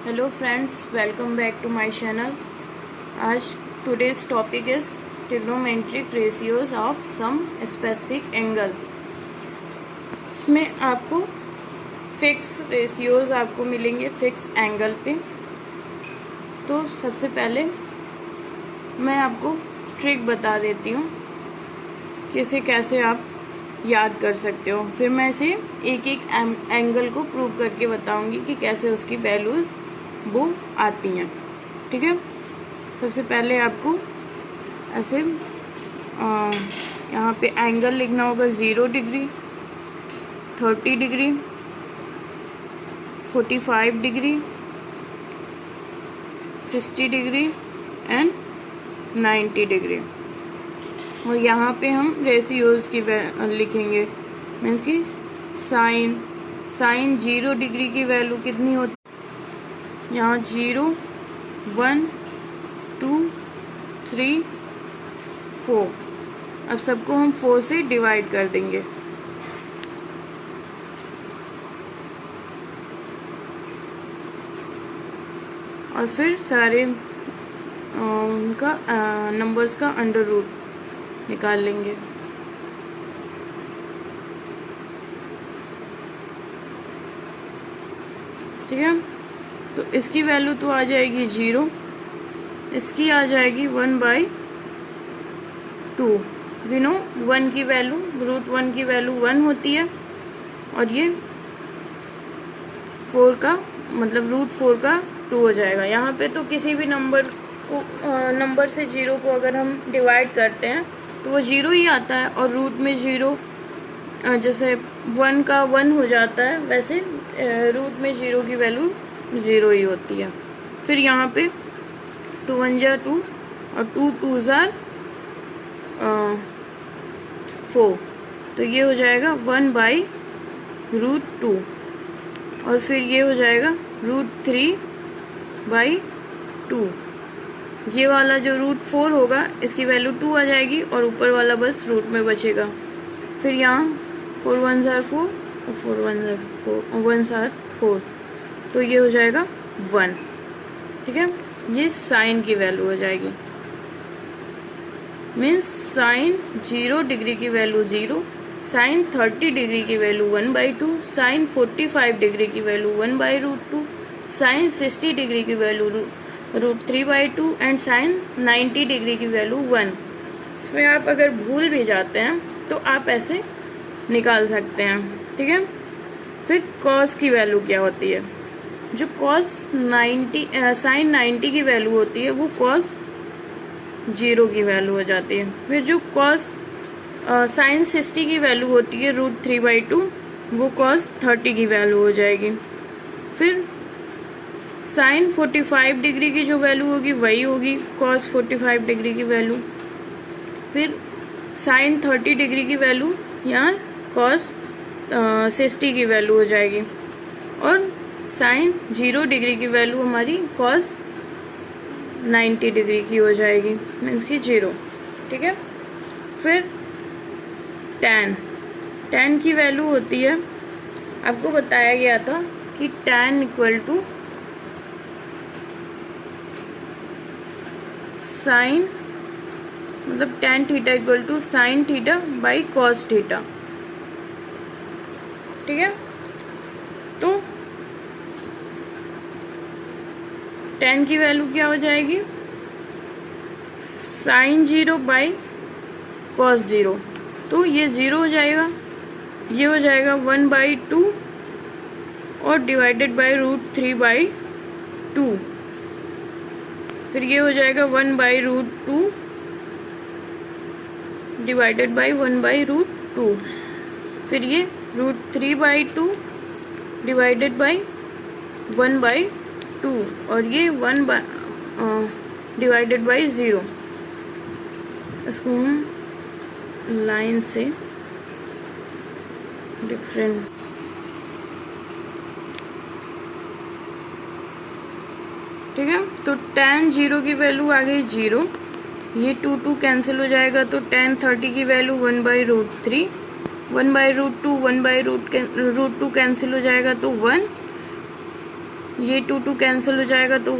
Hello friends, welcome back to my channel. आज today's topic is trigonometric ratios of some specific angle. इसमें आपको fix ratios आपको मिलेंगे fix angle पे। तो सबसे पहले मैं आपको ट्रिक बता देती हूँ कि इसे कैसे आप याद कर सकते हो। फिर मैं इसे एक एक एंगल को प्रूव करके बताऊंगी कि कैसे उसकी वैल्यूज वो आती हैं। ठीक है, सबसे पहले आपको ऐसे यहाँ पे एंगल लिखना होगा 0 degree, 30 degree, 45 degree, 60 degree and 90 degree. और यहाँ पे हम रेशियोज की लिखेंगे, मीन्स कि साइन 0 डिग्री की वैल्यू कितनी होती है। यहाँ 0, 1, 2, 3, 4। अब सबको हम 4 से डिवाइड कर देंगे। और फिर सारे उनका नंबर्स का अंडर रूट निकाल लेंगे। ठीक है, तो इसकी वैल्यू तो आ जाएगी 0, इसकी आ जाएगी 1/2। वी नो 1 की वैल्यू, √1 की वैल्यू 1 होती है। और ये 4 का मतलब √4 का 2 हो जाएगा। यहाँ पे तो किसी भी नंबर से 0 को अगर हम डिवाइड करते हैं तो वो 0 ही आता है। और रूट में 0 जैसे 1 का 1 हो जाता है, वैसे रूट में 0 की वैल्यू 0 ही होती है। फिर यहाँ पे 2 1 जा 2 और 2 2 जा 4, तो ये हो जाएगा 1/√2। और फिर ये हो जाएगा √3/2। ये वाला जो √4 होगा इसकी वैल्यू 2 आ जाएगी और ऊपर वाला बस रूट में बचेगा। फिर यहाँ 4 1 जा 4 और 4 1 जा 4 1 जा 4, तो ये हो जाएगा 1। ठीक है, ये साइन की वैल्यू हो जाएगी। मीन्स साइन 0 डिग्री की वैल्यू 0, साइन 30 डिग्री की वैल्यू 1/2, साइन 45 डिग्री की वैल्यू 1/√2, साइन 60 डिग्री की वैल्यू √3/2 एंड साइन 90 डिग्री की वैल्यू 1। इसमें आप अगर भूल भी जाते हैं तो आप ऐसे निकाल सकते हैं। ठीक है, फिर कॉस की वैल्यू क्या होती है। जो कॉस साइन 90 की वैल्यू होती है वो कॉस 0 की वैल्यू हो जाती है। फिर जो कॉस साइन 60 की वैल्यू होती है √3/2, वो कॉस 30 की वैल्यू हो जाएगी। फिर साइन 45 डिग्री की जो वैल्यू होगी वही होगी कॉस 45 डिग्री की वैल्यू। फिर साइन 30 डिग्री की वैल्यू यहाँ कॉस 60 की वैल्यू हो जाएगी। और साइन 0 डिग्री की वैल्यू हमारी कॉस 90 डिग्री की हो जाएगी, मीन्स की 0। ठीक है, फिर tan की वैल्यू होती है, आपको बताया गया था कि tan = साइन मतलब tan θ = sin θ by cos θ। ठीक है, तो tan की वैल्यू क्या हो जाएगी, sin 0 by cos 0, तो ये 0 हो जाएगा। ये हो जाएगा 1/2 और डिवाइडेड बाय √3/2। फिर ये हो जाएगा 1/√2 डिवाइडेड बाय 1/√2। फिर ये √3/2 डिवाइडेड बाय 1/2 और ये 1 डिवाइडेड बाय 0। इसको हम लाइन से डिफरेंट ठीक है, तो tan 0 की वैल्यू आ गई 0, ये 2 2 कैंसिल हो जाएगा, तो tan 30 की वैल्यू 1/√3, 1/√2 1/√2 कैंसिल हो जाएगा तो 1, ये 2 कैंसिल हो जाएगा तो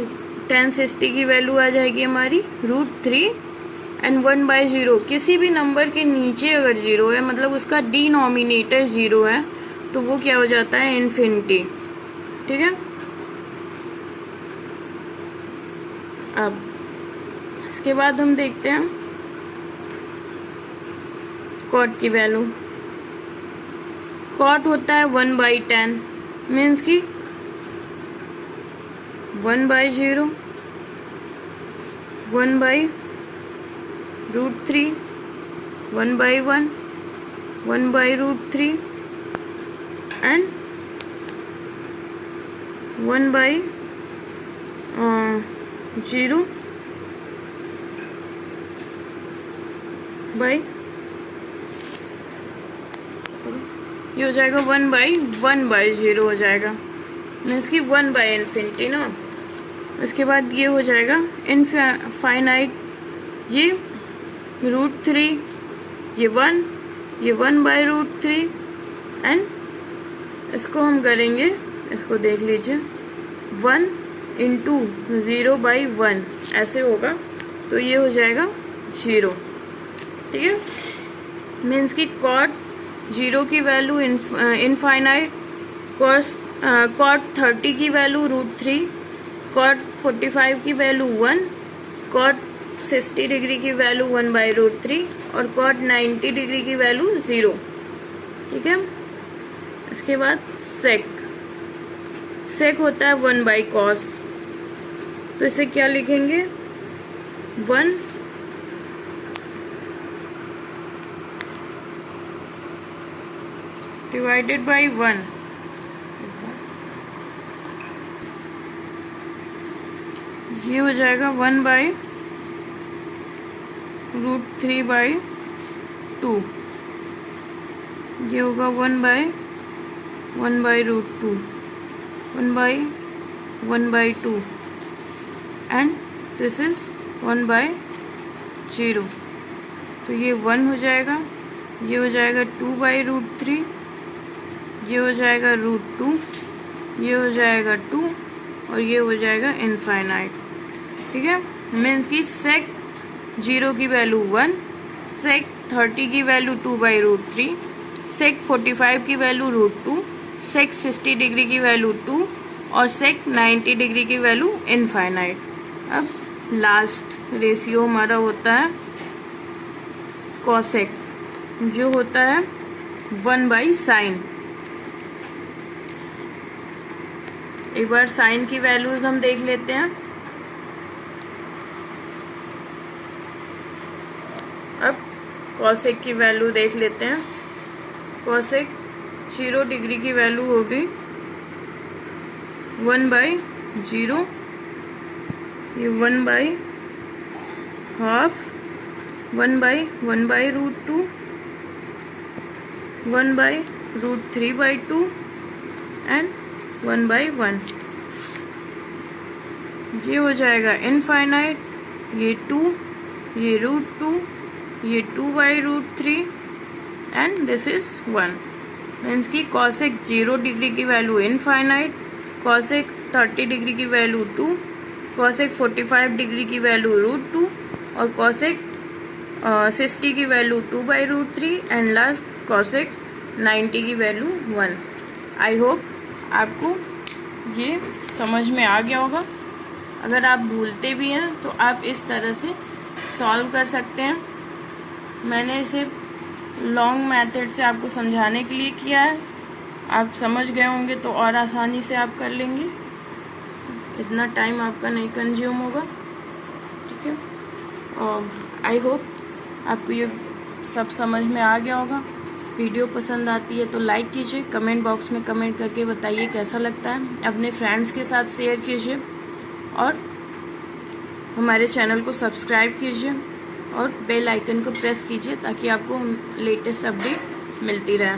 tan 60 की वैल्यू आ जाएगी हमारी √3 एंड 1/0। किसी भी नंबर के नीचे अगर 0 है मतलब उसका डिनोमिनेटर 0 है तो वो क्या हो जाता है, इन्फिनिटी। ठीक है। अब इसके बाद हम देखते हैं कॉट की वैल्यू। कॉट होता है 1/10 मीन्स की 1/0 1/√3 1/1 1/√3 एंड 1/0 ये हो जाएगा 1/1/0 हो जाएगा मीन्स की 1/∞ ना। उसके बाद ये हो जाएगा इनफाइनाइट, ये √3, ये 1/√3 एंड इसको हम करेंगे, इसको देख लीजिए 1 × 0/1 ऐसे होगा तो ये हो जाएगा 0। ठीक है। मीन्स की कॉट 0 की वैल्यू इनफाइनाइट, कॉट 30 की वैल्यू √3, कॉट 45 की वैल्यू 1, कॉट 60 डिग्री की वैल्यू 1/√3 और कॉट 90 डिग्री की वैल्यू 0। ठीक है। इसके बाद सेक होता है 1/cos, तो इसे क्या लिखेंगे 1 डिवाइडेड बाई 1। ये हो जाएगा 1/√3/2, ये होगा 1/1/√2 1/1/2 एंड दिस इज 1/0। तो ये 1 हो जाएगा, ये हो जाएगा 2/√3, ये हो जाएगा √2, ये हो जाएगा 2 और ये हो जाएगा इनफाइनाइट। ठीक है। मीन्स की सेक 0 की वैल्यू 1, सेक 30 की वैल्यू 2/√3, सेक 45 की वैल्यू √2, सेक 60 डिग्री की वैल्यू 2 और सेक 90 डिग्री की वैल्यू इनफाइनाइट। अब लास्ट रेशियो हमारा होता है कॉसेक, जो होता है 1/sin। एक बार साइन की वैल्यूज हम देख लेते हैं। अब कॉसेक की वैल्यू देख लेते हैं। कॉसेक 0 डिग्री की वैल्यू होगी 1/0, ये 1/2, 1/1/√2, 1/√3/2 एंड 1/1। ये हो जाएगा इनफाइनाइट, ये 2, ये √2, ये 2/√3 एंड दिस इज 1। मीन्स की कॉसेक 0 डिग्री की वैल्यू इनफाइनाइट, कॉसेक 30 डिग्री की वैल्यू 2, कॉसेक 45 डिग्री की वैल्यू √2 और कॉसेक 60 की वैल्यू 2/√3 एंड लास्ट कॉसेक 90 की वैल्यू 1। आई होप आपको ये समझ में आ गया होगा। अगर आप भूलते भी हैं तो आप इस तरह से सॉल्व कर सकते हैं। मैंने इसे लॉन्ग मेथड से आपको समझाने के लिए किया है। आप समझ गए होंगे तो और आसानी से आप कर लेंगे, इतना टाइम आपका नहीं कंज्यूम होगा। ठीक है। और आई होप आपको ये सब समझ में आ गया होगा। वीडियो पसंद आती है तो लाइक कीजिए, कमेंट बॉक्स में कमेंट करके बताइए कैसा लगता है, अपने फ्रेंड्स के साथ शेयर कीजिए और हमारे चैनल को सब्सक्राइब कीजिए और बेल आइकन को प्रेस कीजिए ताकि आपको लेटेस्ट अपडेट मिलती रहे।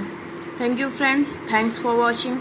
Thank you friends, thanks for watching.